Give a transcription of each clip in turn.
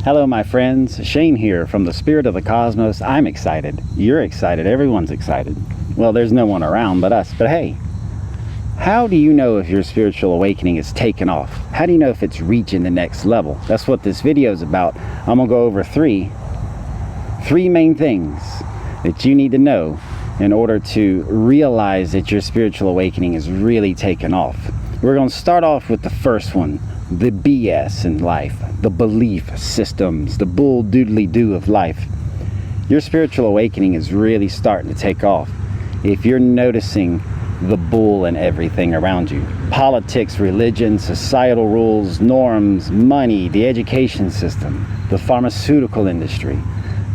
Hello my friends, Shane here from the Spirit of the Cosmos. I'm excited. You're excited. Everyone's excited. Well, there's no one around but us. But hey, how do you know if your spiritual awakening is taken off? How do you know if it's reaching the next level? That's what this video is about. I'm going to go over three main things that you need to know in order to realize that your spiritual awakening is really taken off. We're going to start off with the first one, the BS in life, the belief systems, the bull doodly doo of life. Your spiritual awakening is really starting to take off if you're noticing the bull in everything around you. Politics, religion, societal rules, norms, money, the education system, the pharmaceutical industry,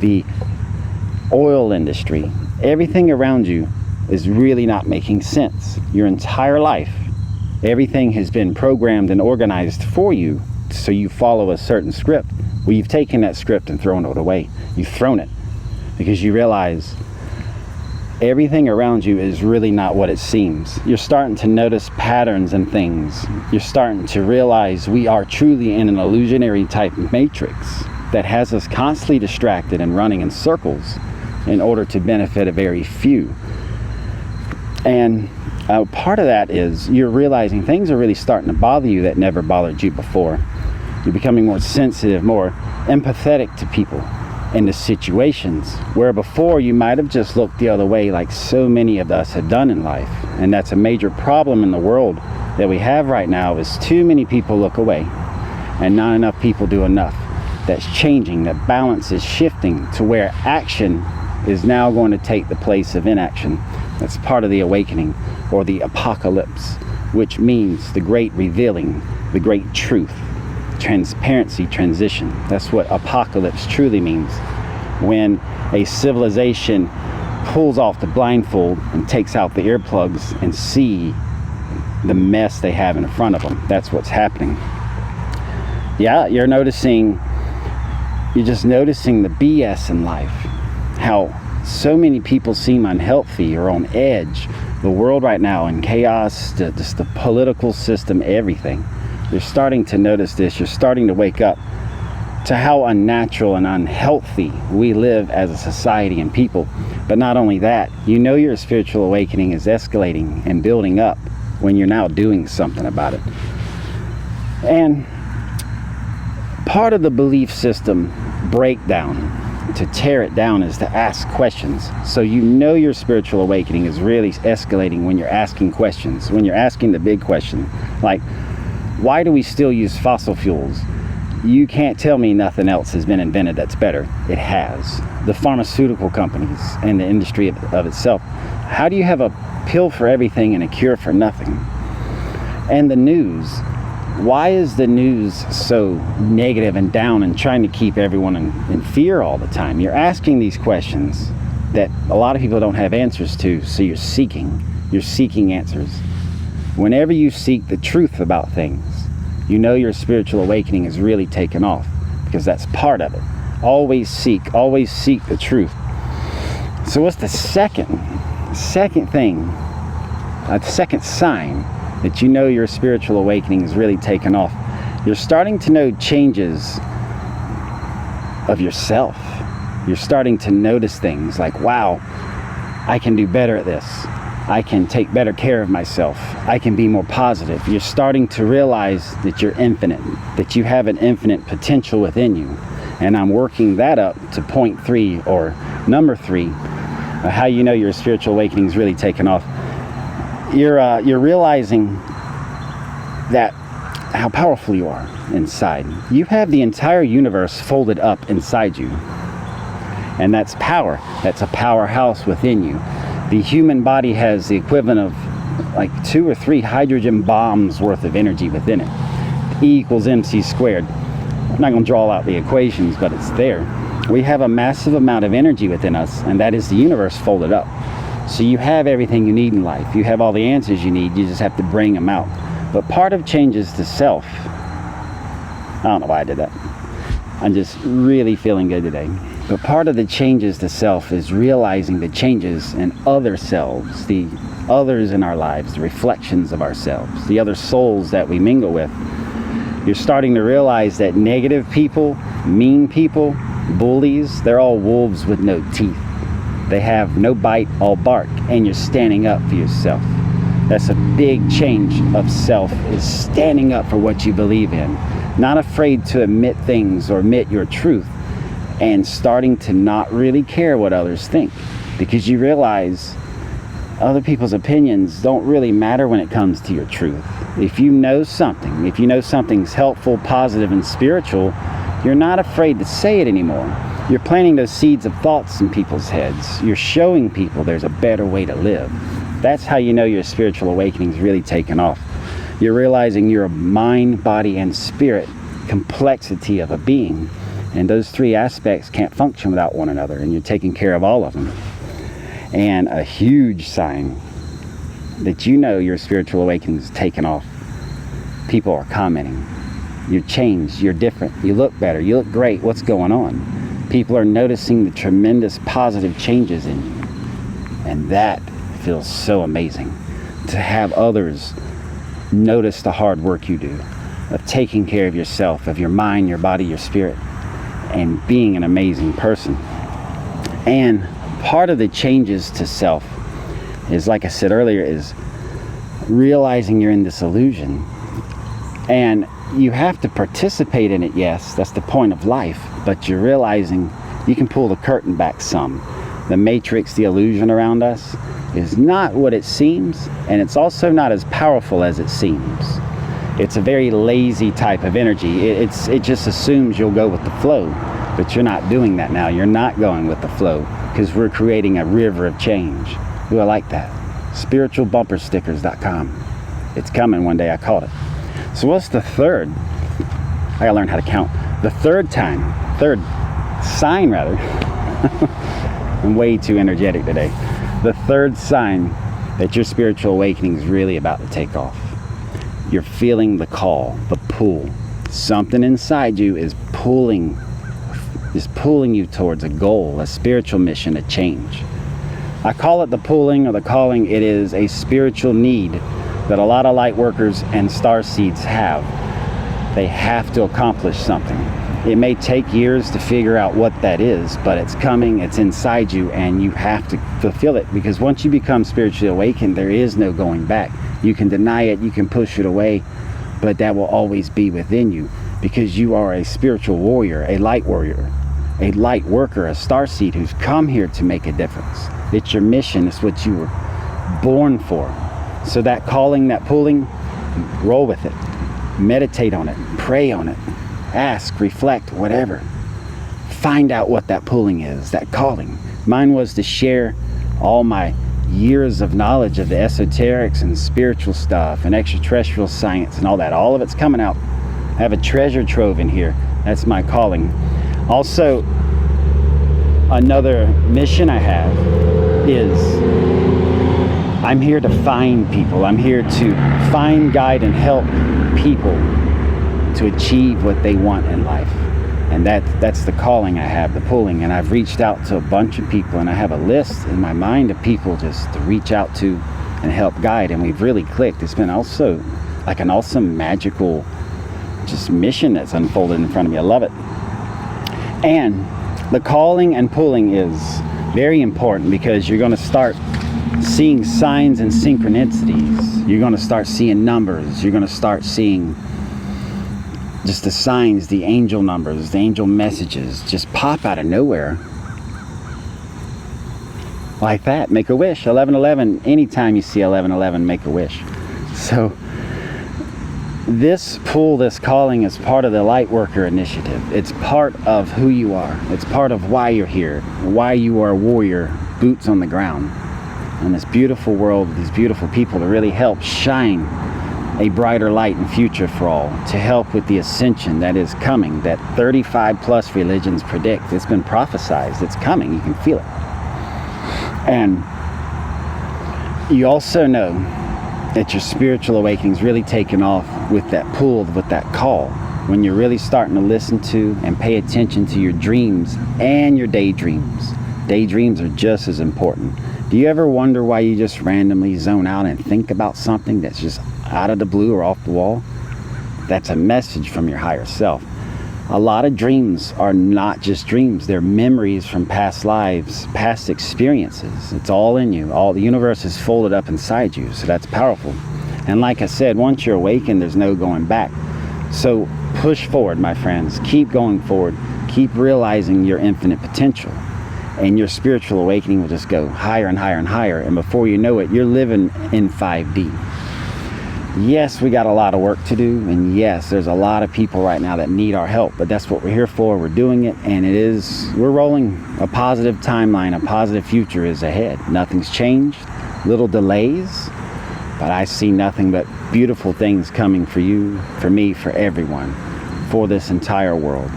the oil industry. Everything around you is really not making sense. Your entire life, everything has been programmed and organized for you so you follow a certain script. Well, you've taken that script and thrown it away. You've thrown it because you realize everything around you is really not what it seems. You're starting to notice patterns and things. You're starting to realize we are truly in an illusionary type matrix that has us constantly distracted and running in circles in order to benefit a very few. And part of that is you're realizing things are really starting to bother you that never bothered you before. You're becoming more sensitive, more empathetic to people and to situations where before you might have just looked the other way like so many of us have done in life. And that's a major problem in the world that we have right now, is too many people look away and not enough people do enough. That's changing. That balance is shifting to where action is now going to take the place of inaction. That's part of the awakening, or the apocalypse, which means the great revealing, the great truth, transparency, transition. That's what apocalypse truly means. When a civilization pulls off the blindfold and takes out the earplugs and see the mess they have in front of them. That's what's happening. Yeah, you're just noticing the BS in life. How so many people seem unhealthy or on edge. The world right now in chaos, just the political system, everything. You're starting to notice this. You're starting to wake up to how unnatural and unhealthy we live as a society and people. But not only that, you know your spiritual awakening is escalating and building up when you're now doing something about it. And part of the belief system breakdown, to tear it down, is to ask questions. So you know your spiritual awakening is really escalating when you're asking questions, when you're asking the big question, like, why do we still use fossil fuels? You can't tell me nothing else has been invented that's better. It has. The pharmaceutical companies and the industry of itself. How do you have a pill for everything and a cure for nothing? And the news. Why is the news so negative and down and trying to keep everyone in fear all the time? You're asking these questions that a lot of people don't have answers to, so you're seeking answers. Whenever you seek the truth about things, you know your spiritual awakening is really taken off, because that's part of it. Always seek the truth. So what's the second thing, the second sign that you know your spiritual awakening is really taken off? You're starting to know changes of yourself. You're starting to notice things like, wow, I can do better at this. I can take better care of myself. I can be more positive. You're starting to realize that you're infinite, that you have an infinite potential within you. And I'm working that up to point 3, or number 3, how you know your spiritual awakening is really taken off. You're realizing that how powerful you are inside. You have the entire universe folded up inside you. And that's power. That's a powerhouse within you. The human body has the equivalent of like 2 or 3 hydrogen bombs worth of energy within it. E equals MC squared. I'm not going to draw out the equations, but it's there. We have a massive amount of energy within us, and that is the universe folded up. So you have everything you need in life. You have all the answers you need. You just have to bring them out. But part of changes to self. I don't know why I did that. I'm just really feeling good today. But part of the changes to self is realizing the changes in other selves, the others in our lives, the reflections of ourselves, the other souls that we mingle with. You're starting to realize that negative people Mean people, bullies, they're all wolves with no teeth. They have no bite, all bark, and you're standing up for yourself. That's a big change of self, is standing up for what you believe in. Not afraid to admit things or admit your truth, and starting to not really care what others think, because you realize other people's opinions don't really matter when it comes to your truth. If you know something's helpful, positive, and spiritual, you're not afraid to say it anymore. You're planting those seeds of thoughts in people's heads. You're showing people there's a better way to live. That's how you know your spiritual awakening's really taken off. You're realizing you're a mind, body, and spirit complexity of a being. And those three aspects can't function without one another, and you're taking care of all of them. And a huge sign that you know your spiritual awakening's taken off. People are commenting. You're changed, you're different, you look better, you look great, what's going on? People are noticing the tremendous positive changes in you. And that feels so amazing. To have others notice the hard work you do, of taking care of yourself, of your mind, your body, your spirit, and being an amazing person. And part of the changes to self is, like I said earlier, is realizing you're in this illusion. And you have to participate in it, yes, that's the point of life, but you're realizing you can pull the curtain back some. The matrix, the illusion around us, is not what it seems, and it's also not as powerful as it seems. It's a very lazy type of energy. It just assumes you'll go with the flow, but you're not doing that now. You're not going with the flow, because we're creating a river of change. Ooh, I like that. Spiritualbumperstickers.com. It's coming one day, I caught it. So what's the third? I gotta learn how to count. The third sign rather. I'm way too energetic today. The third sign that your spiritual awakening is really about to take off. You're feeling the call, the pull. Something inside you is pulling you towards a goal, a spiritual mission, a change. I call it the pulling or the calling. It is a spiritual need that a lot of light workers and star seeds have. They have to accomplish something. It may take years to figure out what that is, but it's coming, it's inside you, and you have to fulfill it, because once you become spiritually awakened, there is no going back. You can deny it, you can push it away, but that will always be within you, because you are a spiritual warrior, a light worker, a star seed who's come here to make a difference. It's your mission, it's what you were born for. So that calling, that pulling, roll with it. Meditate on it, pray on it, ask, reflect, whatever. Find out what that pulling is, that calling. Mine was to share all my years of knowledge of the esoterics and spiritual stuff and extraterrestrial science and all that. All of it's coming out. I have a treasure trove in here. That's my calling. Also, another mission I have is I'm here to find people. I'm here to find, guide, and help people to achieve what they want in life. And that's the calling I have, the pulling. And I've reached out to a bunch of people, and I have a list in my mind of people just to reach out to and help guide. And we've really clicked. It's been also like an awesome, magical just mission that's unfolded in front of me. I love it. And the calling and pulling is very important, because you're going to start seeing signs and synchronicities. You're going to start seeing numbers. You're going to start seeing just the signs, the angel numbers, the angel messages just pop out of nowhere. Like that. Make a wish. 1111. Anytime you see 1111, make a wish. So this pull, this calling is part of the Lightworker Initiative. It's part of who you are. It's part of why you're here, why you are a warrior, boots on the ground in this beautiful world with these beautiful people to really help shine a brighter light and future for all, to help with the ascension that is coming, that 35 plus religions predict. It's been prophesized. It's coming. You can feel it. And you also know that your spiritual awakening's really taken off with that pull, with that call, when you're really starting to listen to and pay attention to your dreams and your daydreams. Daydreams are just as important. Do you ever wonder why you just randomly zone out and think about something that's just out of the blue or off the wall? That's a message from your higher self. A lot of dreams are not just dreams. They're memories from past lives, past experiences. It's all in you. All the universe is folded up inside you. So that's powerful. And like I said, once you're awakened, there's no going back. So push forward, my friends. Keep going forward. Keep realizing your infinite potential. And your spiritual awakening will just go higher and higher and higher. And before you know it, you're living in 5D. Yes, we got a lot of work to do. And yes, there's a lot of people right now that need our help. But that's what we're here for. We're doing it. And we're rolling a positive timeline. A positive future is ahead. Nothing's changed. Little delays. But I see nothing but beautiful things coming for you, for me, for everyone, for this entire world.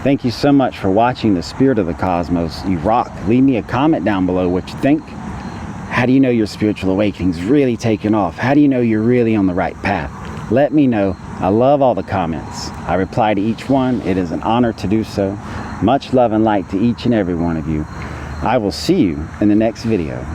Thank you so much for watching The Spirit of the Cosmos. You rock. Leave me a comment down below what you think. How do you know your spiritual awakening's really taken off? How do you know you're really on the right path? Let me know. I love all the comments. I reply to each one. It is an honor to do so. Much love and light to each and every one of you. I will see you in the next video.